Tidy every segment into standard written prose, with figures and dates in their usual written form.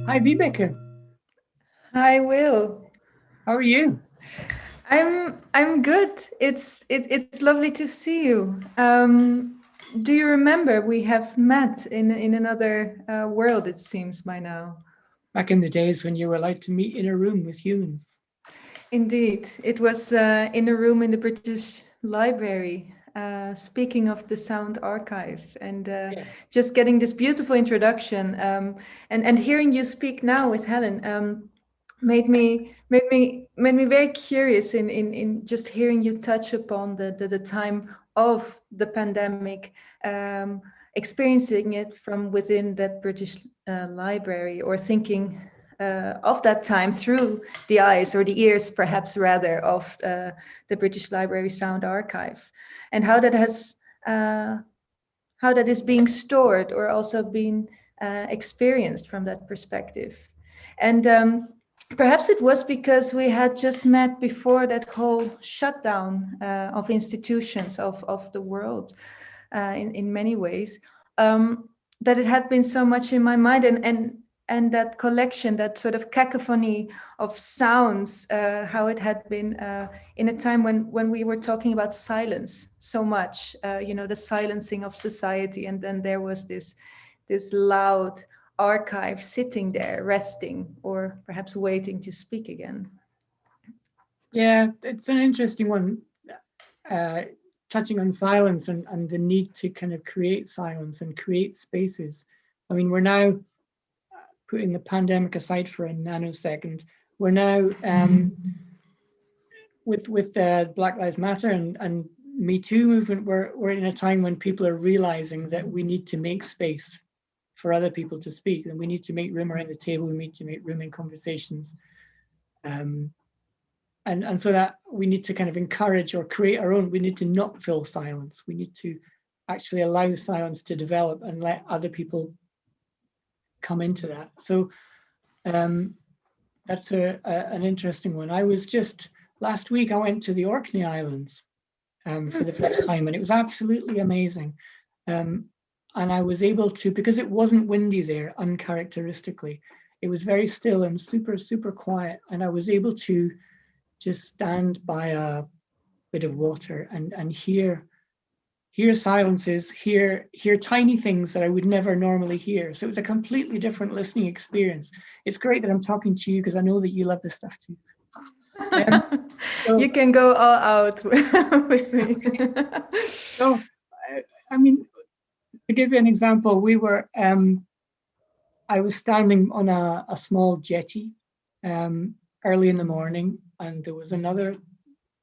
Hi, Vibeke. Hi, Will. How are you? I'm good. It's lovely to see you. Do you remember we have met in another world? It seems by now. Back in the days when you were allowed to meet in a room with humans. Indeed, it was in a room in the British Library. Speaking of the sound archive, and Yeah. just getting this beautiful introduction, and hearing you speak now with Helen. Made me very curious in just hearing you touch upon the time of the pandemic, experiencing it from within that British library, or thinking of that time through the eyes or the ears, perhaps rather, of the British Library Sound Archive, and uh, how that is being stored or also being experienced from that perspective. And perhaps it was because we had just met before that whole shutdown of institutions of the world, in many ways, that it had been so much in my mind, and that collection, that sort of cacophony of sounds, how it had been in a time when we were talking about silence so much, the silencing of society, and then there was this loud archive sitting there, resting, or perhaps waiting to speak again. Yeah, it's an interesting one, touching on silence and the need to kind of create silence and create spaces. I mean, we're now, putting the pandemic aside for a nanosecond, we're now with the Black Lives Matter and Me Too movement, we're in a time when people are realizing that we need to make space for other people to speak, and we need to make room around the table, we need to make room in conversations. And so that we need to kind of encourage or create our own, we need to not fill silence. We need to actually allow silence to develop and let other people come into that. So that's an interesting one. I was just, last week I went to the Orkney Islands for the first time, and it was absolutely amazing. And I was able to, because it wasn't windy there, uncharacteristically, it was very still and super, super quiet. And I was able to just stand by a bit of water and hear silences, hear tiny things that I would never normally hear. So it was a completely different listening experience. It's great that I'm talking to you because I know that you love this stuff too. You can go all out with me. So, I mean, to give you an example, I was standing on a small jetty early in the morning, and there was another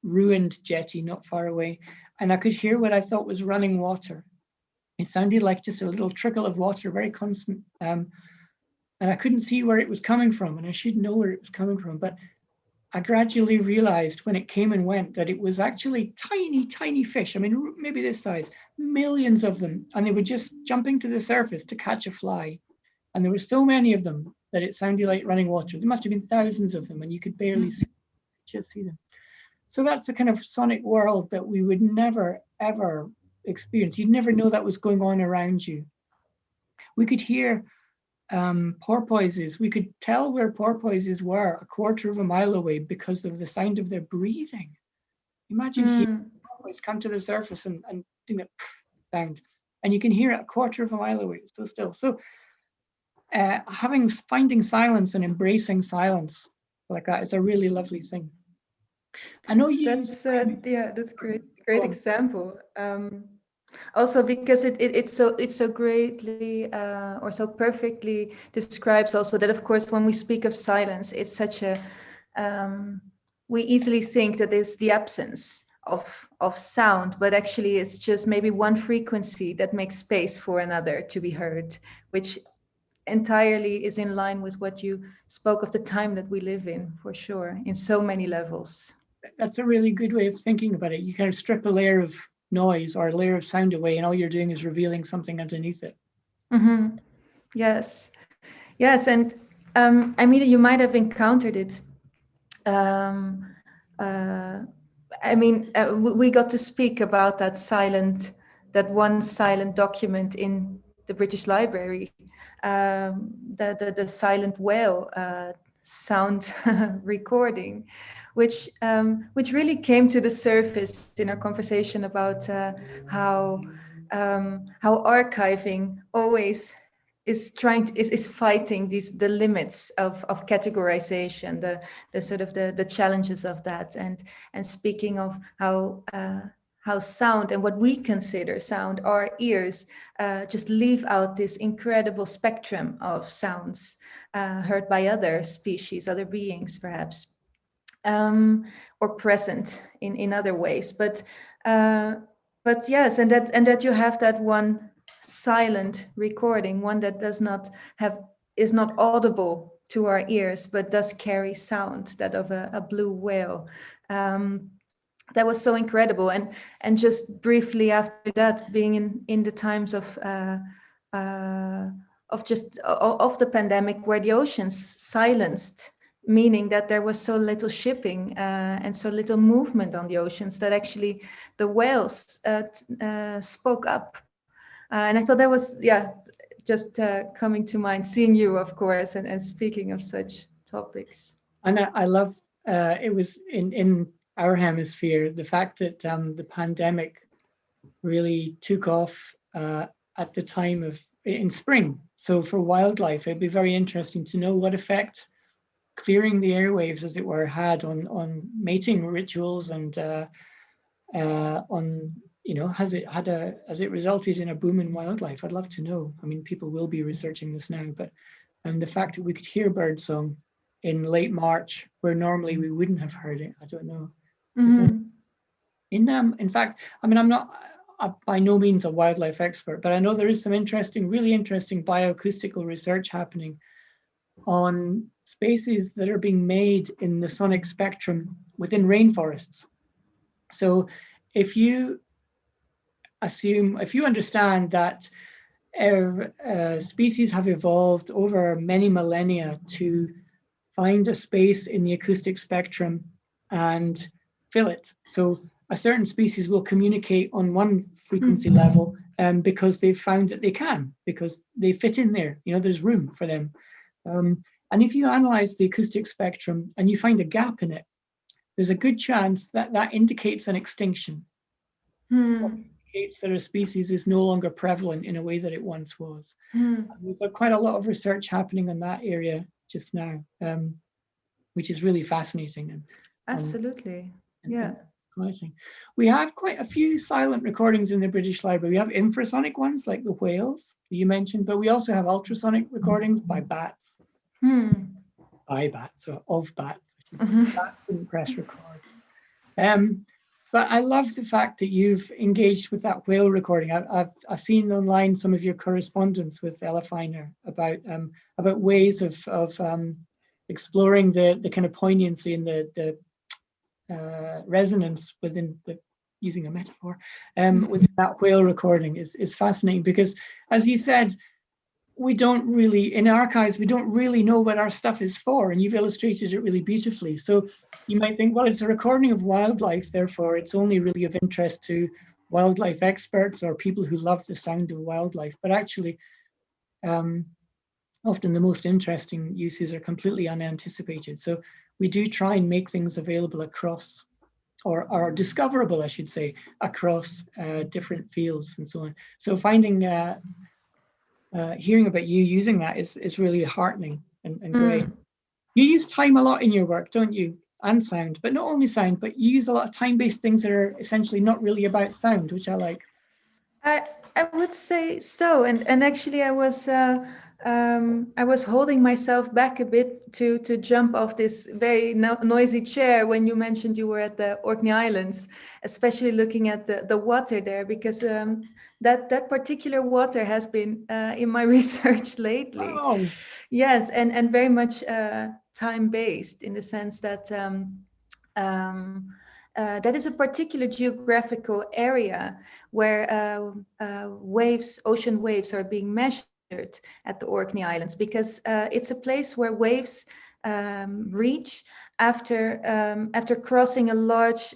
ruined jetty not far away, and I could hear what I thought was running water. It sounded like just a little trickle of water, very constant, and I couldn't see where it was coming from, and I should know where it was coming from, but I gradually realized when it came and went that it was actually tiny, tiny fish. I mean, maybe this size, millions of them, and they were just jumping to the surface to catch a fly. And there were so many of them that it sounded like running water. There must have been thousands of them, and you could barely see them. So that's the kind of sonic world that we would never, ever experience. You'd never know that was going on around you. We could hear porpoises. We could tell where porpoises were a quarter of a mile away because of the sound of their breathing. Imagine hearing porpoise come to the surface and doing that sound, and you can hear it a quarter of a mile away. It's so still. So finding silence and embracing silence like that is a really lovely thing. I know you. That's great example. Also because it's so greatly or so perfectly describes also that, of course, when we speak of silence, it's such a we easily think that it's the absence of sound, but actually it's just maybe one frequency that makes space for another to be heard, which entirely is in line with what you spoke of the time that we live in, for sure, in so many levels. That's a really good way of thinking about it. You kind of strip a layer of noise or a layer of sound away, and all you're doing is revealing something underneath it. Mm-hmm. Yes, and I mean, you might have encountered it. Um, uh, I mean, we got to speak about that one silent document in the British Library the silent whale sound recording, which really came to the surface in our conversation about how archiving always is fighting the limits of categorization, the sort of the challenges of that, and speaking of how sound and what we consider sound, our ears just leave out this incredible spectrum of sounds heard by other species, other beings perhaps, or present in other ways. But yes, and that you have that one silent recording, one that is not audible to our ears, but does carry sound, that of a blue whale. That was so incredible. And just briefly after that, being in the times of the pandemic, where the oceans silenced, meaning that there was so little shipping and so little movement on the oceans, that actually the whales spoke up. And I thought that was, just coming to mind, seeing you, of course, and speaking of such topics. And I love, it was in our hemisphere, the fact that the pandemic really took off at the time in spring. So for wildlife, it'd be very interesting to know what effect clearing the airwaves, as it were, had on mating rituals, and on, has it resulted in a boom in wildlife? I'd love to know. I mean, people will be researching this now, but the fact that we could hear birdsong in late March, where normally we wouldn't have heard it, I don't know. Mm-hmm. In fact, I mean, I'm not by no means a wildlife expert, but I know there is some really interesting bioacoustical research happening on spaces that are being made in the sonic spectrum within rainforests. So if you understand that species have evolved over many millennia to find a space in the acoustic spectrum and fill it. So a certain species will communicate on one frequency level because they've found that they can, because they fit in there. There's room for them. And if you analyze the acoustic spectrum and you find a gap in it, there's a good chance that that indicates an extinction. Indicates that a species is no longer prevalent in a way that it once was. There's quite a lot of research happening in that area just now, which is really fascinating. Absolutely. Exciting. We have quite a few silent recordings in the British Library. We have infrasonic ones like the whales you mentioned, but we also have ultrasonic recordings by bats. By bats, or of bats. Bats wouldn't press record. But I love the fact that you've engaged with that whale recording. I've seen online some of your correspondence with Jem Finer about ways of exploring the kind of poignancy and the resonance within using a metaphor within that whale recording is fascinating, because, as you said, in archives, we don't really know what our stuff is for, and you've illustrated it really beautifully. So you might think, well, it's a recording of wildlife, therefore it's only really of interest to wildlife experts or people who love the sound of wildlife. But actually, often the most interesting uses are completely unanticipated. So we do try and make things available across, or discoverable, I should say, across different fields and so on. So finding hearing about you using that is really heartening and great. You use time a lot in your work, don't you? And sound, but not only sound, but you use a lot of time-based things that are essentially not really about sound, which I like. I would say so, and actually I was holding myself back a bit to jump off this very noisy chair when you mentioned you were at the Orkney Islands, especially looking at the water there, because that particular water has been in my research lately. Oh. Yes, and very much time-based, in the sense that that is a particular geographical area where ocean waves are being measured at the Orkney Islands, because it's a place where waves reach after crossing a large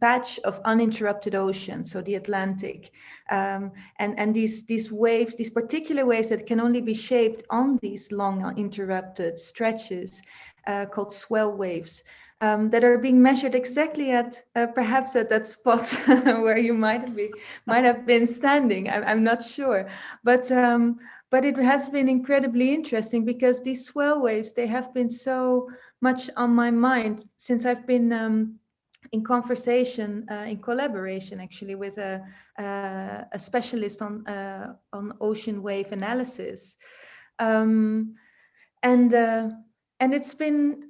patch of uninterrupted ocean, so the Atlantic, and these waves, these particular waves that can only be shaped on these long uninterrupted stretches, called swell waves, that are being measured exactly at perhaps at that spot where you might have been standing. I'm not sure, but it has been incredibly interesting because these swell waves, they have been so much on my mind since I've been in conversation, in collaboration actually with a specialist on ocean wave analysis, and it's been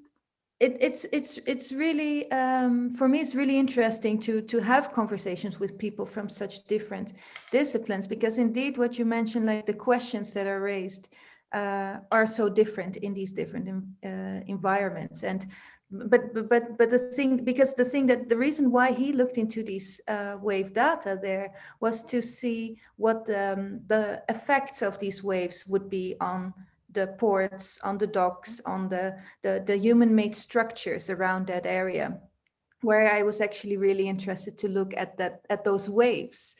it's really for me it's really interesting to have conversations with people from such different disciplines, because indeed what you mentioned, like the questions that are raised are so different in these different environments. And but the reason why he looked into these wave data there was to see what the effects of these waves would be on the ports, on the docks, on the human-made structures around that area, where I was actually really interested to look at those waves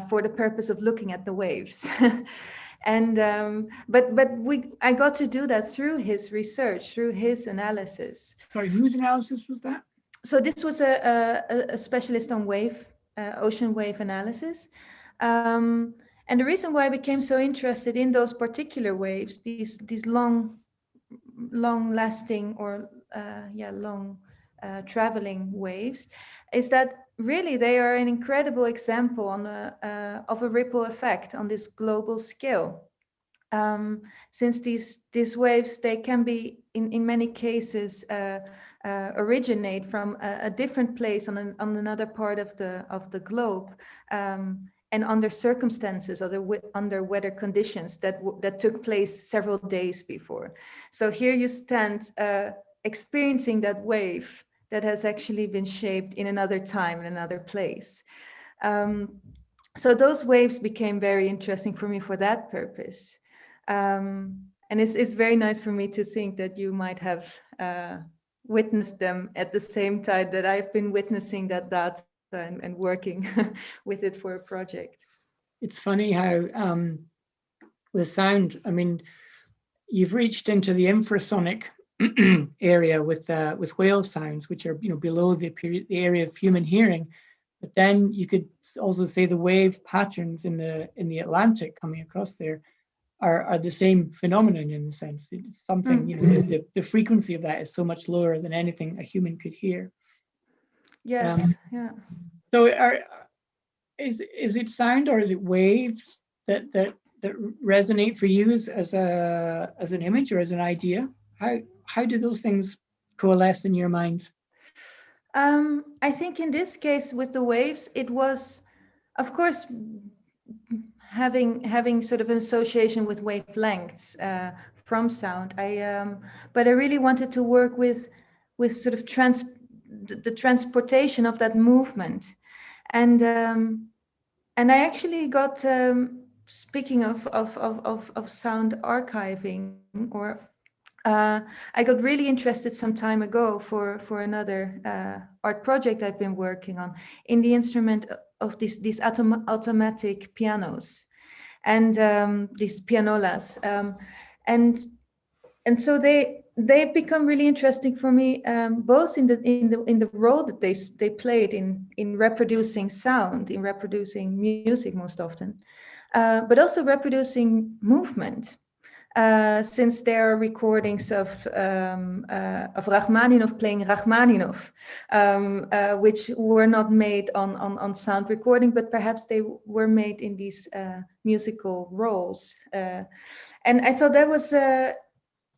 for the purpose of looking at the waves. And I got to do that through his research, through his analysis. Sorry, whose analysis was that? So this was a specialist on ocean wave analysis. And the reason why I became so interested in those particular waves, these long lasting or long traveling waves, is that really they are an incredible example of a ripple effect on this global scale. Since these waves, they can be in many cases originate from a different place on another part of the globe, and under circumstances, under weather conditions that took place several days before. So here you stand experiencing that wave that has actually been shaped in another time, in another place. So those waves became very interesting for me for that purpose. And it's very nice for me to think that you might have witnessed them at the same time that I've been witnessing that data and working with it for a project. It's funny how with sound, I mean, you've reached into the infrasonic area with whale sounds, which are below the area of human hearing. But then you could also say the wave patterns in the Atlantic coming across there are the same phenomenon in the sense. It's something, the frequency of that is so much lower than anything a human could hear. Yes. Yeah. So is it sound or is it waves that resonate for you as an image or as an idea? How do those things coalesce in your mind? I think in this case with the waves, it was, of course, having sort of an association with wavelengths from sound. But I really wanted to work with sort of the transportation of that movement, and I actually got speaking of sound archiving, or I got really interested some time ago for another art project I've been working on in the instrument of these automatic pianos and these pianolas, and so they've become really interesting for me, both in the role that they played in reproducing sound, in reproducing music most often, but also reproducing movement. Since there are recordings of Rachmaninoff playing Rachmaninoff, which were not made on sound recording, but perhaps they were made in these musical roles. And I thought that was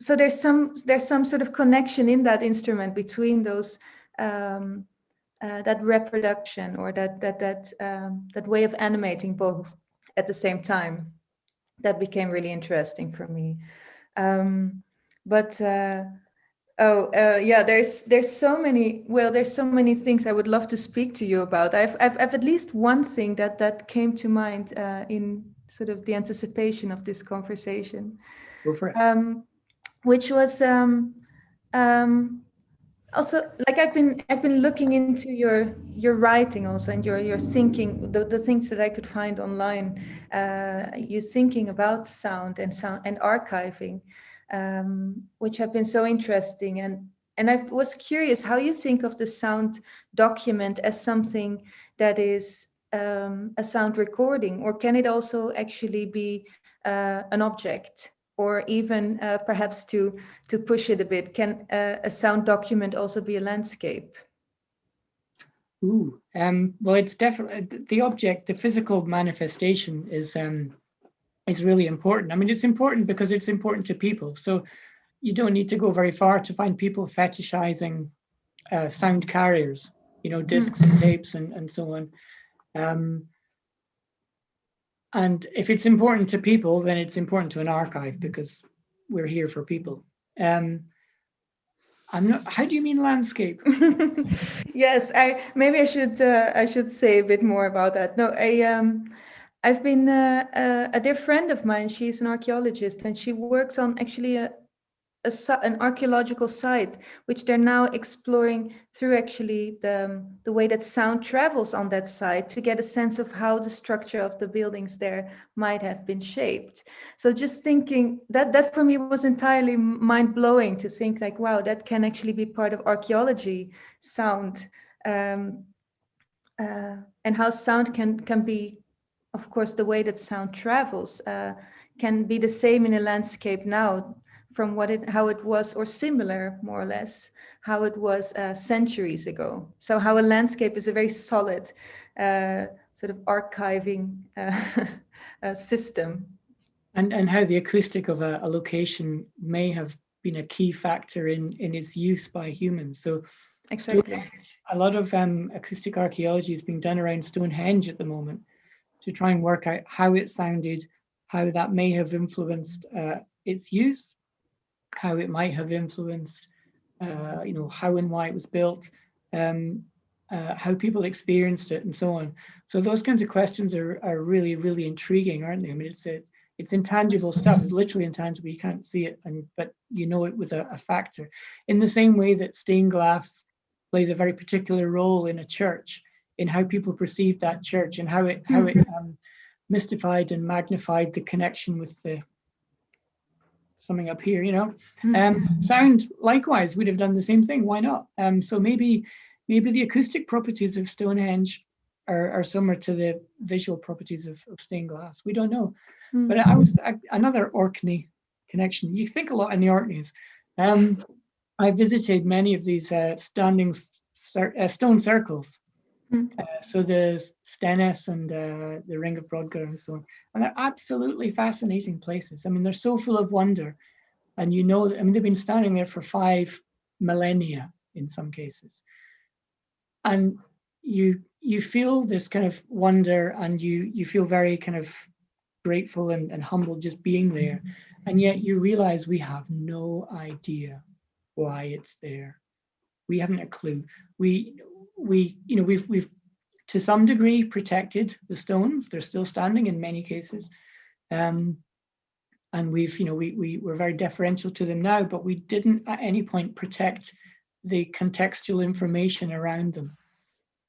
so. There's some sort of connection in that instrument between those that reproduction or that way of animating both at the same time. That became really interesting for me. There's so many things I would love to speak to you about. I've at least one thing that came to mind in sort of the anticipation of this conversation. Go for it. Which was Also, like I've been looking into your writing also, and your thinking, the things that I could find online, you thinking about sound and archiving, which have been so interesting. And I was curious how you think of the sound document as something that is a sound recording, or can it also actually be an object, or even perhaps to push it a bit, can a sound document also be a landscape? Ooh, well, it's definitely the object, the physical manifestation is really important. I mean, it's important because it's important to people. So you don't need to go very far to find people fetishizing sound carriers, discs and tapes and so on. And if it's important to people, then it's important to an archive because we're here for people. I'm not. How do you mean landscape? Yes, I should say a bit more about that. No, I've been a dear friend of mine. She's an archaeologist, and she works on actually an archaeological site, which they're now exploring through actually the way that sound travels on that site to get a sense of how the structure of the buildings there might have been shaped. So just thinking that for me was entirely mind blowing to think like, wow, that can actually be part of archaeology, sound, um, and how sound can be, of course, the way that sound travels can be the same in a landscape now from how it was, or similar more or less how it was centuries ago. So how a landscape is a very solid sort of archiving system. And how the acoustic of a location may have been a key factor in its use by humans. So Exactly. a lot of acoustic archaeology is being done around Stonehenge at the moment to try and work out how it sounded, how that may have influenced its use, how it might have influenced, how and why it was built, how people experienced it, and so on. So those kinds of questions are really, really intriguing, aren't they? I mean, it's intangible stuff. It's literally intangible. You can't see it, but it was a factor. In the same way that stained glass plays a very particular role in a church, in how people perceive that church, and how it mystified and magnified the connection with the something up here, sound likewise would have done the same thing. Why not? So maybe the acoustic properties of Stonehenge are similar to the visual properties of stained glass. We don't know. But another Orkney connection. You think a lot in the Orkneys. I visited many of these standing stone circles. So the Stennis and the Ring of Brodgar and so on. And they're absolutely fascinating places. I mean, they're so full of wonder. And they've been standing there for 5 millennia in some cases. And you feel this kind of wonder, and you feel very kind of grateful and humble just being there. And yet you realize we have no idea why it's there. We haven't a clue. We've to some degree protected the stones. They're still standing in many cases. And we're very deferential to them now, but we didn't at any point protect the contextual information around them.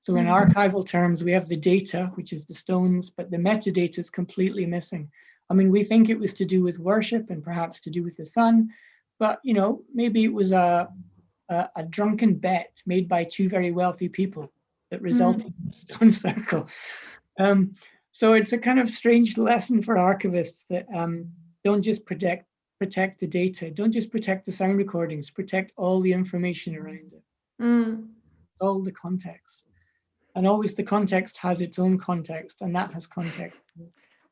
So in archival terms, we have the data, which is the stones, but the metadata is completely missing. I mean, we think it was to do with worship and perhaps to do with the sun, but maybe it was a drunken bet made by 2 very wealthy people that resulted in a stone circle. So it's a kind of strange lesson for archivists that don't just protect the data, don't just protect the sound recordings, protect all the information around it, all the context. And always the context has its own context, and that has context.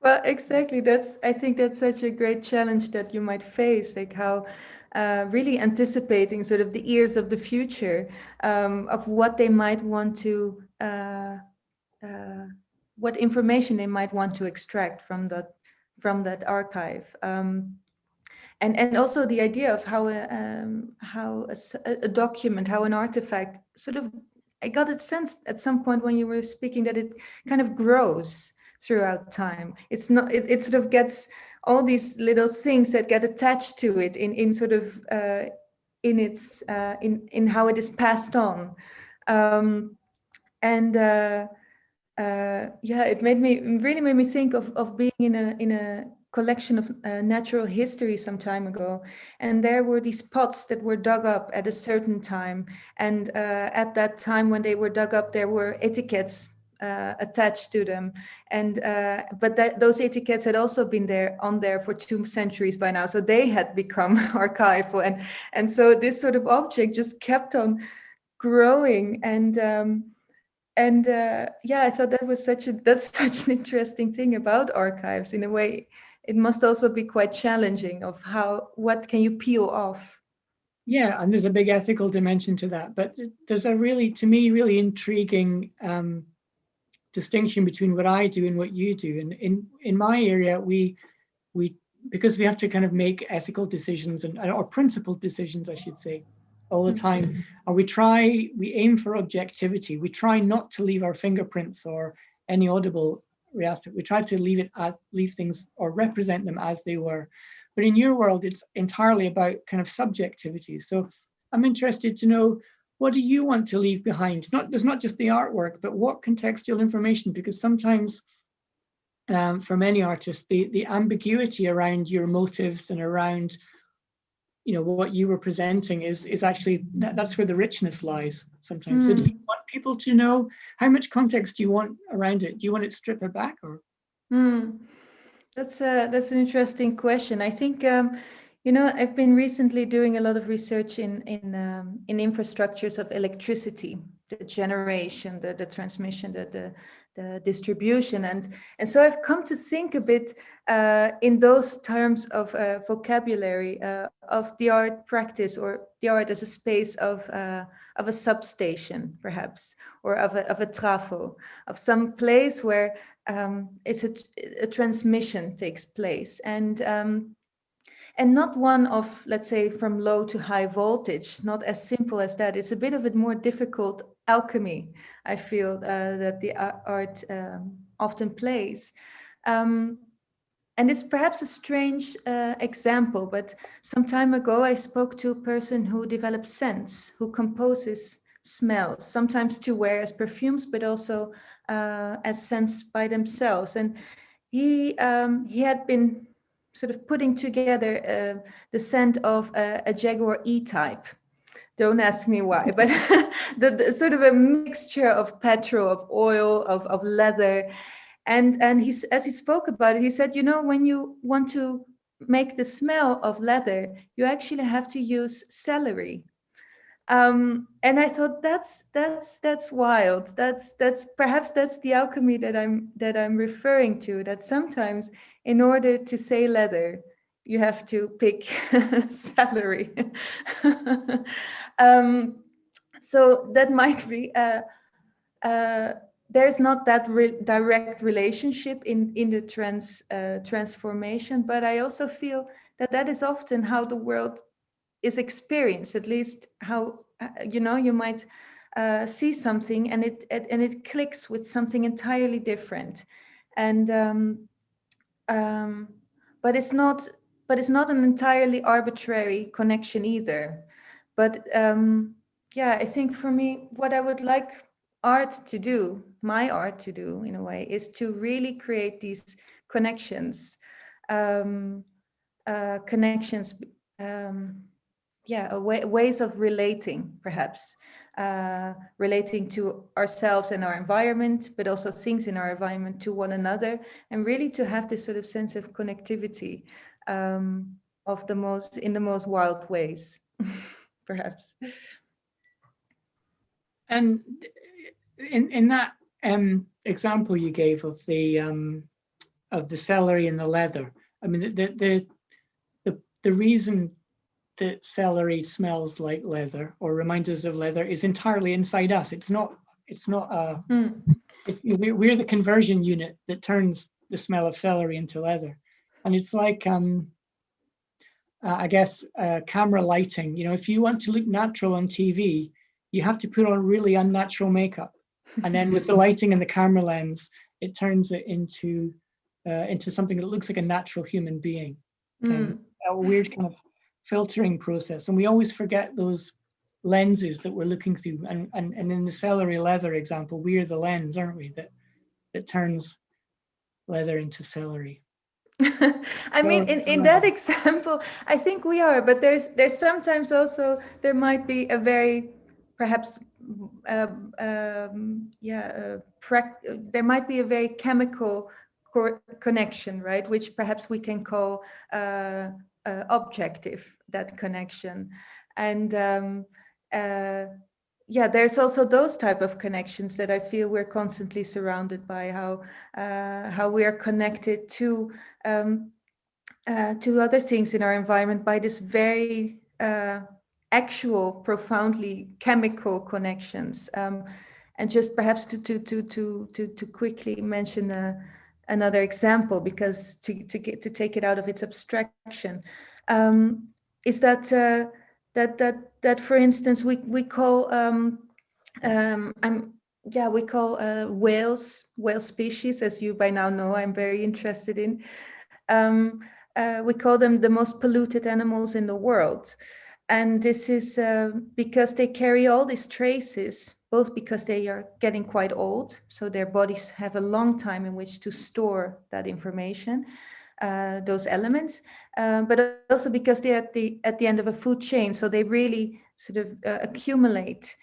Well, exactly. I think that's such a great challenge that you might face, like how really anticipating sort of the ears of the future, of what they might want to, what information they might want to extract from that archive. And also the idea of how a document, how an artifact sort of, I got a sense at some point when you were speaking that it kind of grows throughout time. It's not, it sort of gets all these little things that get attached to it in sort of in its in how it is passed on. And yeah, it really made me think of being in a collection of natural history some time ago, and there were these pots that were dug up at a certain time, and at that time when they were dug up, there were etiquettes attached to them, and but those etiquettes had also been on there for 2 centuries by now, so they had become archival, and so this sort of object just kept on growing, and yeah, I thought that's such an interesting thing about archives. In a way, it must also be quite challenging of what can you peel off. Yeah, and there's a big ethical dimension to that, but there's a really, to me, really intriguing distinction between what I do and what you do. And in my area, we because we have to kind of make ethical decisions or principled decisions, I should say, all the time. And we aim for objectivity. We try not to leave our fingerprints or any audible aspect. We try to leave things or represent them as they were. But in your world, it's entirely about kind of subjectivity. So I'm interested to know, what do you want to leave behind? There's not just the artwork, but what contextual information? Because sometimes for many artists, the ambiguity around your motives and around, you know, what you were presenting is actually, that's where the richness lies sometimes. So do you want people to know, how much context do you want around it? Do you want it to strip it back, or? That's an interesting question. I think you know, I've been recently doing a lot of research in infrastructures of electricity, the generation, the transmission, the distribution, and so I've come to think a bit in those terms of vocabulary of the art practice, or the art as a space of a substation, perhaps, or of a trafo, of some place where it's a transmission takes place, and not one of, let's say, from low to high voltage, not as simple as that. It's a bit of a more difficult alchemy, I feel, that the art often plays. And it's perhaps a strange example, but some time ago I spoke to a person who develops scents, who composes smells, sometimes to wear as perfumes, but also as scents by themselves. And he had been sort of putting together the scent of a Jaguar E-Type. Don't ask me why, but the sort of a mixture of petrol, of oil, of leather. And as he spoke about it, he said, you know, when you want to make the smell of leather, you actually have to use celery. And I thought that's wild. That's perhaps that's the alchemy that I'm referring to. That sometimes, in order to say leather, you have to pick celery. So that might be. There's not that direct relationship in the transformation, but I also feel that is often how the world is experienced, at least how you know, you might see something and it clicks with something entirely different, and but it's not an entirely arbitrary connection either. But yeah, I think for me, what I would like my art to do in a way, is to really create these connections, connections. Yeah, ways of relating, perhaps, relating to ourselves and our environment, but also things in our environment to one another, and really to have this sort of sense of connectivity of in the most wild ways, perhaps. And in that example you gave of the celery and the leather, I mean, the reason that celery smells like leather or reminds us of leather is entirely inside us. It's not we're the conversion unit that turns the smell of celery into leather. And it's like I guess camera lighting. You know, if you want to look natural on TV, you have to put on really unnatural makeup, and then with the lighting and the camera lens, it turns it into something that looks like a natural human being. A weird kind of filtering process, and we always forget those lenses that we're looking through. And in the celery leather example, we're the lens, aren't we, that turns leather into celery. I mean, in that example, I think we are, but there's sometimes also there might be a very perhaps there might be a very chemical connection, right? Which perhaps we can call objective, that connection, and yeah, there's also those type of connections that I feel we're constantly surrounded by, how we are connected to other things in our environment by this very actual, profoundly chemical connections. And just perhaps to quickly mention another example, because to take it out of its abstraction, is that that for instance we call we call whale species, as you by now know I'm very interested in. We call them the most polluted animals in the world. And this is because they carry all these traces, both because they are getting quite old, so their bodies have a long time in which to store that information, those elements, but also because they're at the end of a food chain, so they really sort of accumulate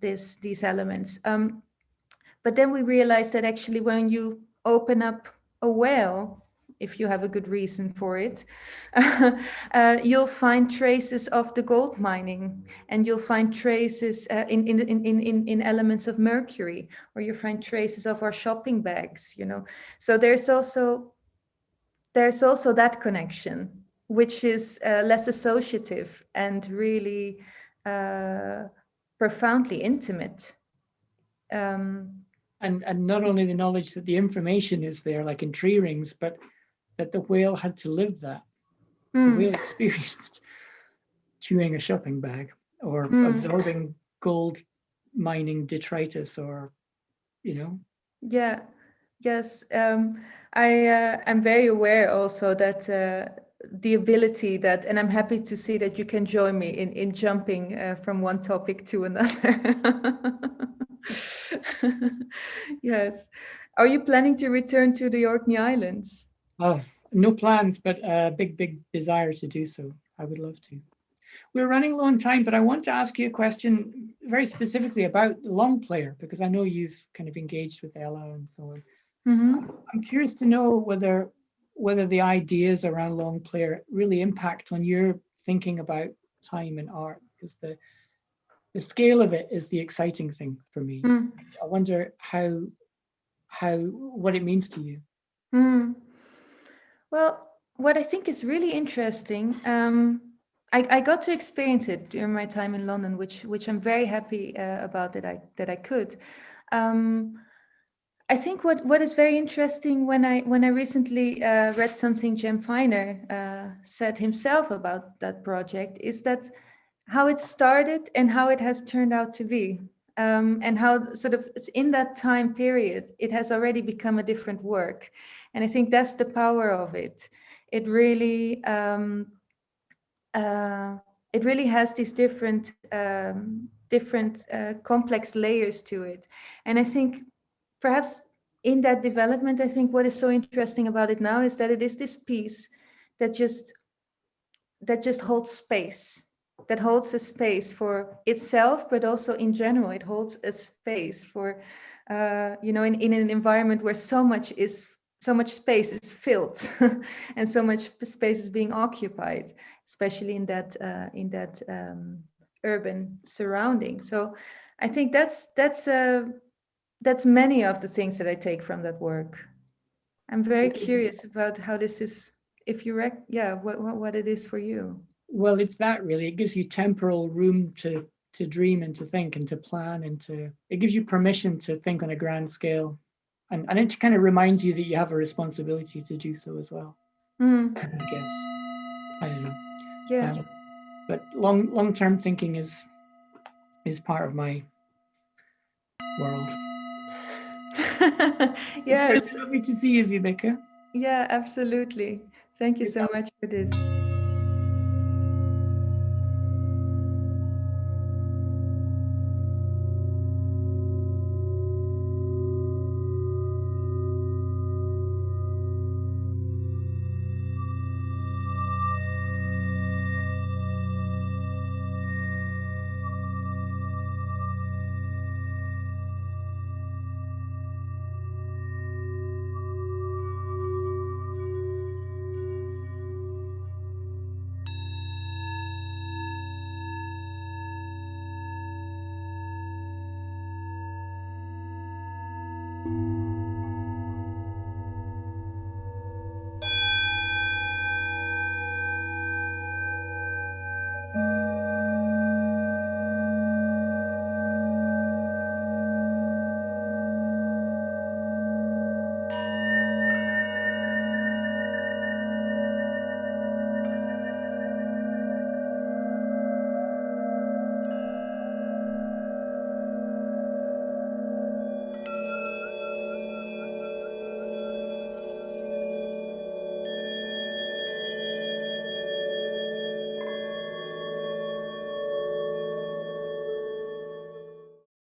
these elements. But then we realized that actually when you open up a whale, if you have a good reason for it, you'll find traces of the gold mining, and you'll find traces in elements of mercury, or you find traces of our shopping bags, you know. So there's also that connection, which is less associative and really profoundly intimate. And not only the knowledge that the information is there, like in tree rings, but that the whale had to live that. The whale experienced chewing a shopping bag, or absorbing gold mining detritus, or, you know. Yeah, yes. I'm very aware also that the ability that, and I'm happy to see that you can join me in jumping from one topic to another. Yes. Are you planning to return to the Orkney Islands? Oh, no plans, but a big desire to do so. I would love to. We're running low on time, but I want to ask you a question very specifically about Longplayer, because I know you've kind of engaged with Ella and so on. I'm curious to know whether the ideas around Longplayer really impact on your thinking about time and art, because the scale of it is the exciting thing for me. I wonder what it means to you. Well, what I think is really interesting, I got to experience it during my time in London, which I'm very happy about that I could. I think what is very interesting when I recently read something Jem Finer said himself about that project is that how it started and how it has turned out to be, and how sort of in that time period it has already become a different work. And I think that's the power of it. It really has these different complex layers to it. And I think perhaps in that development, I think what is so interesting about it now is that it is this piece that just holds space, that holds a space for itself, but also in general, it holds a space for, in an environment where so much space is filled and so much space is being occupied, especially in that urban surrounding. So I think that's many of the things that I take from that work. I'm very curious about how this is, if you what it is for you. Well, it's that really. It gives you temporal room to dream and to think and to plan, and it gives you permission to think on a grand scale, and it kind of reminds you that you have a responsibility to do so as well. I guess. I don't know. Yeah. But long-term thinking is part of my world. Yes. It's lovely to see you, Vibeke. Yeah, absolutely. Thank you so much for this.